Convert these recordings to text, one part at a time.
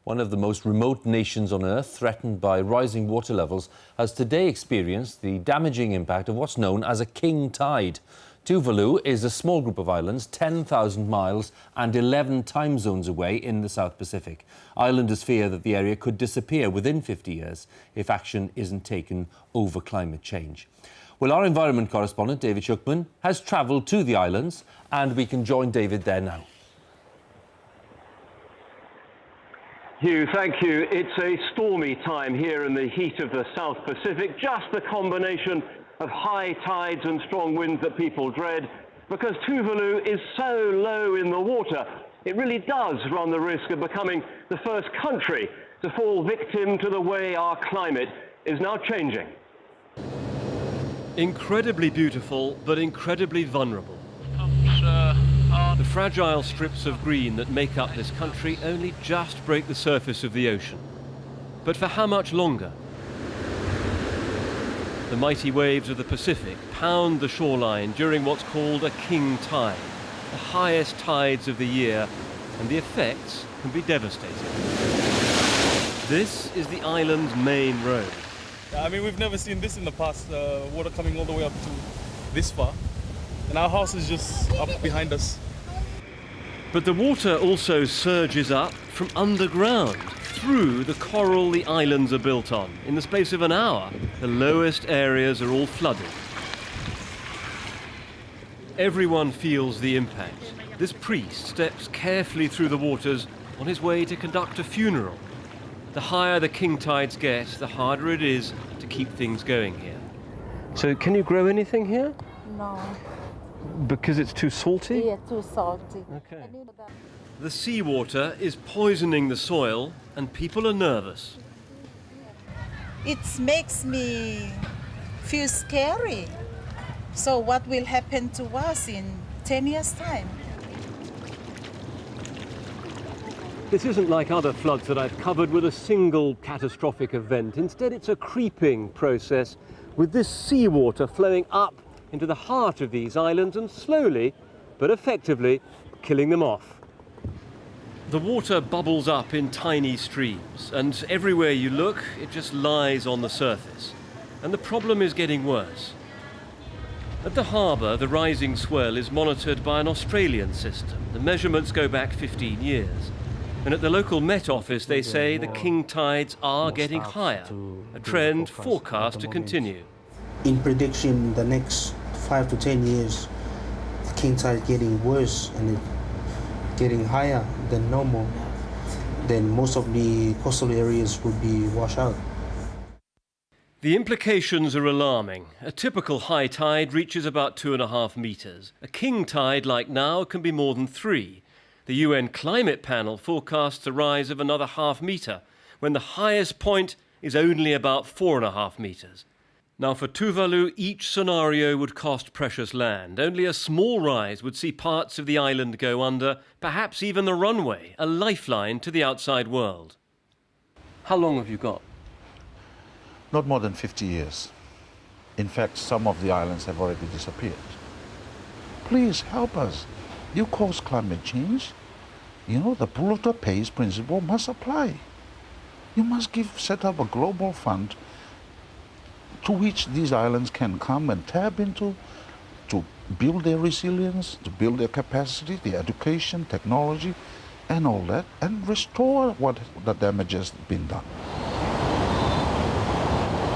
One of the most remote nations on Earth, threatened by rising water levels, has today experienced the damaging impact of what's known as a king tide. Tuvalu is a small group of islands 10,000 miles and 11 time zones away in the South Pacific. Islanders fear that the area could disappear within 50 years if action isn't taken over climate change. Well, our environment correspondent, David Shookman, has travelled to the islands, and we can join David there now. Hugh, thank you. It's a stormy time here in the heat of the South Pacific, just the combination of high tides and strong winds that people dread. Because Tuvalu is so low in the water, it really does run the risk of becoming the first country to fall victim to the way our climate is now changing. Incredibly beautiful, but incredibly vulnerable. The fragile strips of green that make up this country only just break the surface of the ocean. But for how much longer? The mighty waves of the Pacific pound the shoreline during what's called a king tide, the highest tides of the year, and the effects can be devastating. This is the island's main road. I mean, we've never seen this in the past, water coming all the way up to this far. And our house is just up behind us. But the water also surges up from underground, through the coral the islands are built on. In the space of an hour, the lowest areas are all flooded. Everyone feels the impact. This priest steps carefully through the waters on his way to conduct a funeral. The higher the king tides get, the harder it is to keep things going here. So can you grow anything here? No. Because it's too salty? Yeah, too salty. Okay. The seawater is poisoning the soil and people are nervous. It makes me feel scary. So what will happen to us in 10 years' time? This isn't like other floods that I've covered with a single catastrophic event. Instead, it's a creeping process with this seawater flowing up into the heart of these islands and slowly, but effectively, killing them off. The water bubbles up in tiny streams, and everywhere you look, it just lies on the surface. And the problem is getting worse. At the harbour, the rising swell is monitored by an Australian system. The measurements go back 15 years. And at the local Met Office, they say the king tides are getting higher, a trend forecast to continue. In prediction, the next 5 to 10 years, the king tide getting worse and it getting higher than normal. Then most of the coastal areas would be washed out. The implications are alarming. A typical high tide reaches about 2.5 metres. A king tide like now can be more than 3. The UN Climate Panel forecasts a rise of another ½ metre, when the highest point is only about 4.5 metres. Now for Tuvalu, each scenario would cost precious land. Only a small rise would see parts of the island go under, perhaps even the runway, a lifeline to the outside world. How long have you got? Not more than 50 years. In fact, some of the islands have already disappeared. Please help us. You cause climate change. You know, the polluter pays principle must apply. You must set up a global fund to which these islands can come and tap into to build their resilience, to build their capacity, their education, technology, and all that, and restore what the damage has been done.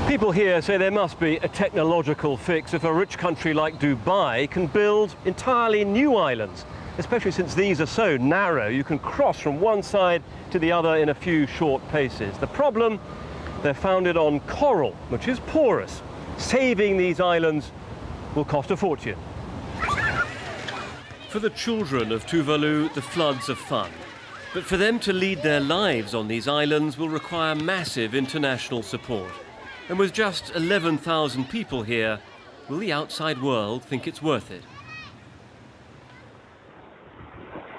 People here say there must be a technological fix if a rich country like Dubai can build entirely new islands, especially since these are so narrow you can cross from one side to the other in a few short paces. The problem? They're founded on coral, which is porous. Saving these islands will cost a fortune. For the children of Tuvalu, the floods are fun. But for them to lead their lives on these islands will require massive international support. And with just 11,000 people here, will the outside world think it's worth it?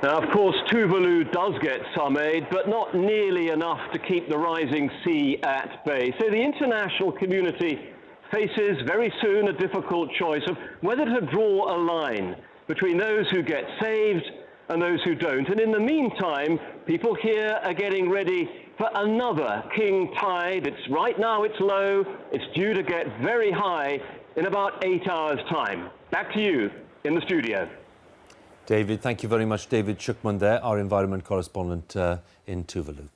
Now, of course, Tuvalu does get some aid, but not nearly enough to keep the rising sea at bay. So the international community faces very soon a difficult choice of whether to draw a line between those who get saved and those who don't. And in the meantime, People here are getting ready for another king tide. Right now it's low. It's due to get very high in about 8 hours' time. Back to you in the studio. David, thank you very much. David Shukman there, our environment correspondent in Tuvalu.